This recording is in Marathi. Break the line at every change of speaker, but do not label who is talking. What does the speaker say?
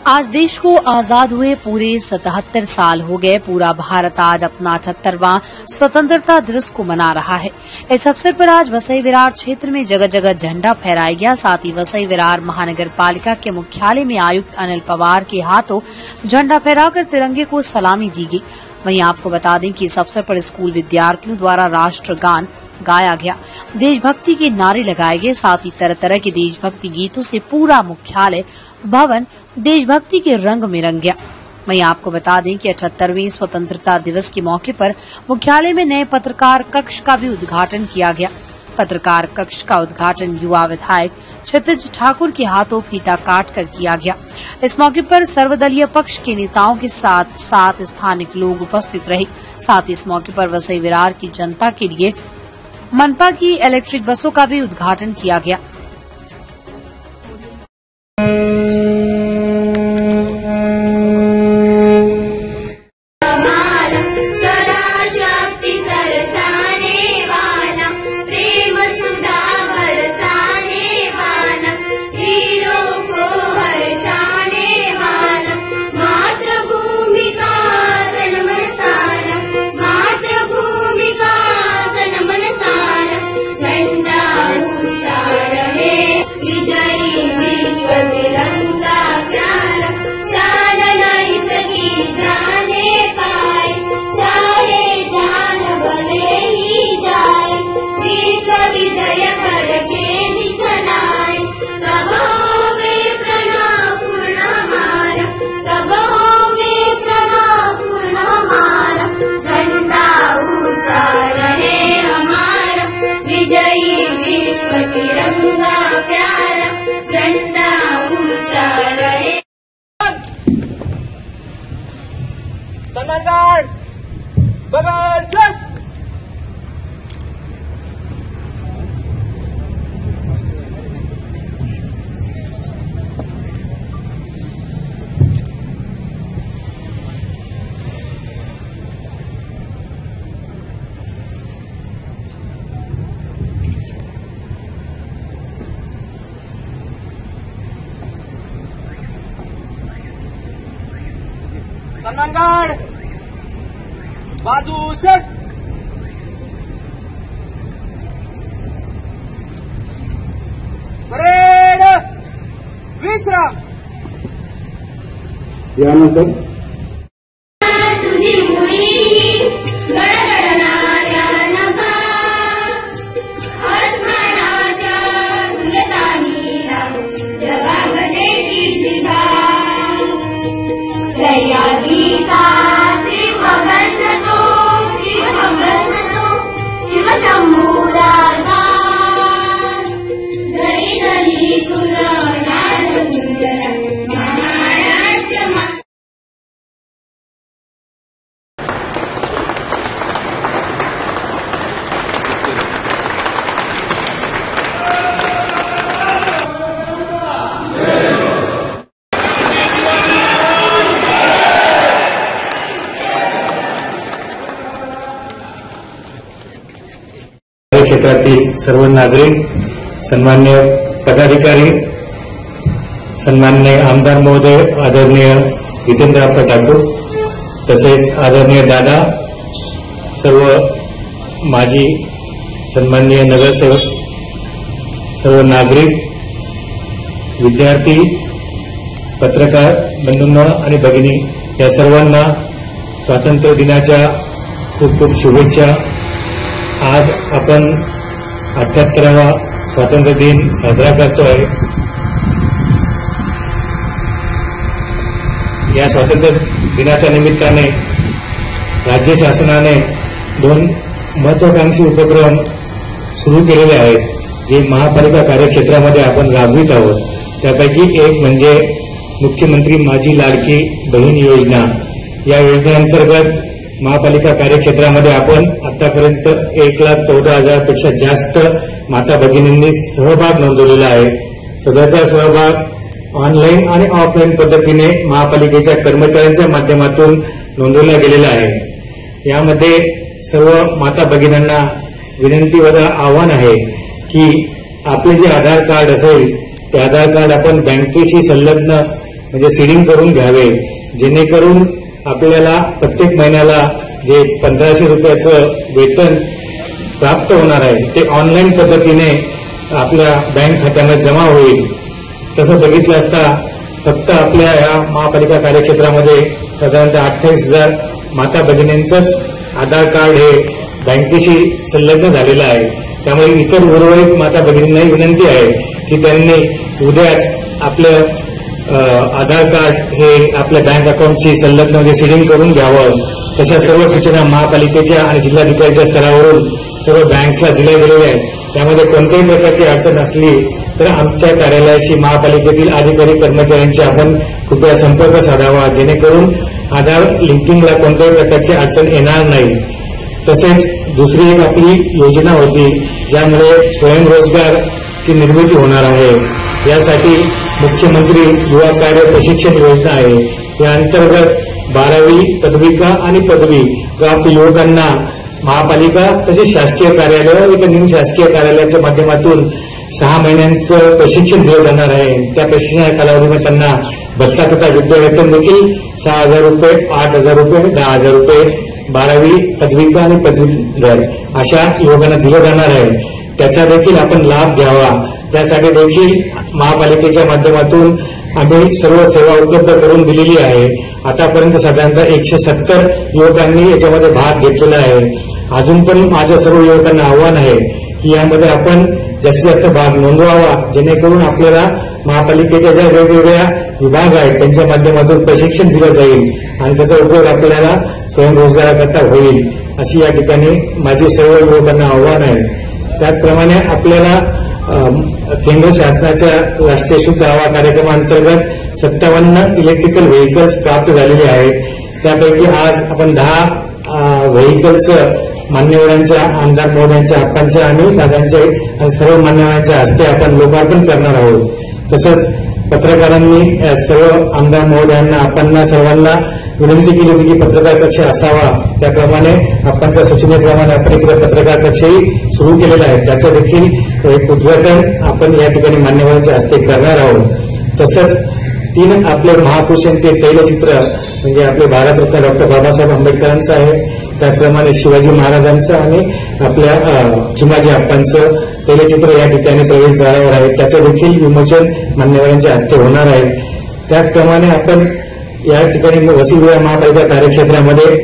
आज देश को आजाद हुए पूरे 77 साल हो गए। पूरा भारत आज अपना 78वां स्वतंत्रता दिवस को मना रहा है। इस अवसर पर आज वसई विरार क्षेत्र में जगह जगह झंडा फहराया गया। साथ ही वसई विरार महानगर पालिका के मुख्यालय में आयुक्त अनिल पवार के हाथों झंडा फहराकर तिरंगे को सलामी दी गई। वहीं आपको बता दें कि इस अवसर पर स्कूल विद्यार्थियों द्वारा राष्ट्रगान गाया गया, देशभक्ति के नारे लगाए गए। साथ ही तरह तरह के देशभक्ति गीतों से पूरा मुख्यालय भवन देशभक्ति के रंग में रंग गया। वहीं आपको बता दें कि 78वें स्वतंत्रता दिवस के मौके पर मुख्यालय में नए पत्रकार कक्ष का भी उद्घाटन किया गया। पत्रकार कक्ष का उद्घाटन युवा विधायक क्षितिज ठाकुर के हाथों फीता काट कर किया गया। इस मौके पर सर्वदलीय पक्ष के नेताओं के साथ साथ स्थानीय लोग उपस्थित रहे। साथ ही इस मौके पर वसई विरार की जनता के लिए मनपा की इलेक्ट्रिक बसों का भी उद्घाटन किया गया।
तिरंगा प्यारा झंडा ऊंचा रहे।
सन्मानकार बगल से सन्मानकार बाजू से परेड विश्राम।
यानंतर
तुझी मुळी गडगडणाऱ्या नभा अस्मनाच्या सुलतानी जगामध्ये जिभा दया गीता शिवगंध तो शिव शंभूला दरी दरी तुला नाद सुंदर महाराष्ट्र।
क्षेत्रातील सर्व नागरिक, सन्मान्य पदाधिकारी, सन्मान्य आमदार महोदय, आदरणीय जितेंद्र ठाकूर, तसेच आदरणीय दादा, सर्व माजी सन्माननीय नगरसेवक, सर्व नागरिक, विद्यार्थी, पत्रकार बंधूंना आणि भगिनी, या सर्वांना स्वातंत्र्य दिनाच्या खूप खूप शुभेच्छा। आज आपण 78वा स्वातंत्र्य दिन साजरा करतोय। या स्वातंत्र्य दिनाच्या निमित्ताने राज्य शासनाने 2 महत्वाकांक्षी उपक्रम सुरू केलेले आहेत, जे महापालिका कार्यक्षेत्रामध्ये आपण राबवित आहोत। त्यापैकी एक म्हणजे मुख्यमंत्री माझी लाडकी बहीण योजना। या योजनेअंतर्गत महापालिका कार्यक्षेत्रामध्ये आपण आतापर्यंत 1,14,000 पेक्षा जास्त माता भगिनींनी सहभाग नोंदवलेला आहे। सगळ्याचा सहभाग ऑनलाईन आणि ऑफलाईन पद्धतीने महापालिकेच्या कर्मचाऱ्यांच्या माध्यमातून नोंदवला गेलेला आहे। यामध्ये सर्व माता भगिनींना विनंती व आव्हान आहे की आपले जे आधार कार्ड असेल ते आधार कार्ड आपण बँकेशी संलग्न म्हणजे सीडिंग करून घ्यावे, जेणेकरून आपल्याला प्रत्येक महिन्याला जे 1500 रुपयाचं वेतन प्राप्त होणार आहे ते ऑनलाईन पद्धतीने आपल्या बँक खात्यामध्ये जमा होईल. तसं बघितलं असता फक्त आपल्या या महापालिका कार्यक्षेत्रामध्ये साधारणतः 28,000 माता भगिनींचंच आधार कार्ड हे बँकेशी संलग्न झालेलं आहे. त्यामुळे इतर उर्वरित माता भगिनींनाही विनंती आहे की त्यांनी उद्याच आपलं आधार कार्ड हे आपल्या बँक अकाउंटशी संलग्न म्हणजे सीडिंग करून घ्यावं. तशा सर्व सूचना महापालिकेच्या आणि जिल्हाधिकाऱ्यांच्या स्तरावरून सर्व बँक्सला दिल्या गेलेल्या आहेत. त्यामध्ये कोणत्याही प्रकारची अडचण असली तर आमच्या कार्यालयाशी महापालिकेतील अधिकारी कर्मचाऱ्यांशी आपण कृपया संपर्क साधावा, जेणेकरून आधार लिंकिंगला कोणत्याही प्रकारची अडचण येणार नाही. तसेच दुसरी एक आपली योजना होती ज्यामुळे स्वयंरोजगारची निर्मिती होणार आहे. यासाठी मुख्यमंत्री युवा कार्य प्रशिक्षण योजना आहे. या अंतर्गत 12वी पदविका आणि पदवी प्राप्त युवकांना महापालिका तसेच शासकीय कार्यालय व निम शासकीय कार्यालयाच्या माध्यमातून 6 महिन्यांचं प्रशिक्षण दिलं जाणार आहे. त्या प्रशिक्षणाच्या कालावधीमध्ये त्यांना भत्ता तथा विद्यावेतन देखील 6,000 रुपये, 8,000 रुपये, 10,000 रुपये 12वी पदविका आणि पदवीधर अशा युवकांना दिलं जाणार आहे. त्याचा देखील आपण लाभ घ्यावा. त्यासाठी देखील महापालिकेच्या माध्यमातून आम्ही सर्व सेवा उपलब्ध करून दिलेली आहे. आतापर्यंत साधारणतः 170 युवकांनी याच्यामध्ये भाग घेतलेला आहे. अजून पण माझ्या सर्व युवकांना आव्हान आहे की यामध्ये आपण जास्तीत जास्त भाग नोंदवावा, जेणेकरून आपल्याला महापालिकेच्या ज्या वेगवेगळ्या विभाग आहेत त्यांच्या माध्यमातून प्रशिक्षण दिलं जाईल आणि त्याचा उपयोग आपल्याला स्वयंरोजगाराकरता होईल, अशी या ठिकाणी माझी सर्व युवकांना आव्हान आहे. त्याचप्रमाणे आपल्याला केंद्र शासनाच्या राष्ट्रीय शुद्ध हवा कार्यक्रमाअंतर्गत 57 इलेक्ट्रिकल व्हेकल्स प्राप्त झालेले आहेत. त्यापैकी आज आपण 10 व्हेकलचं मान्यवरांच्या, आमदार महोदयांच्या, आप्पांच्या आणि दादांच्या आणि सर्व मान्यवरांच्या हस्ते आपण लोकार्पण करणार आहोत. तसंच पत्रकारांनी सर्व आमदार महोदयांना, आप्पांना सर्वांना विनंती केली होती की पत्रकार कक्ष असावा. त्याप्रमाणे आप्पांच्या सूचनेप्रमाणे आपण इकडे पत्रकार कक्षही सुरू केलेला आहे. त्याचं देखील एक उद्घाटन आपण या ठिकाणी मान्यवरांच्या हस्ते करणार आहोत. तसंच 3 आपले महापुरुषांचे तैलचित्र म्हणजे आपले भारतरत्न डॉक्टर बाबासाहेब आंबेडकरांचं आहे, त्याचप्रमाणे शिवाजी महाराजांचं आणि आपल्या चिमाजी आप्पांचं तैलचित्र या ठिकाणी प्रवेशद्वारावर आहे. त्याचं देखील विमोचन मान्यवरांच्या हस्ते होणार आहे. त्याचप्रमाणे आपण या ठिकाणी वसई विभाग महापालिका कार्यक्षेत्रामध्ये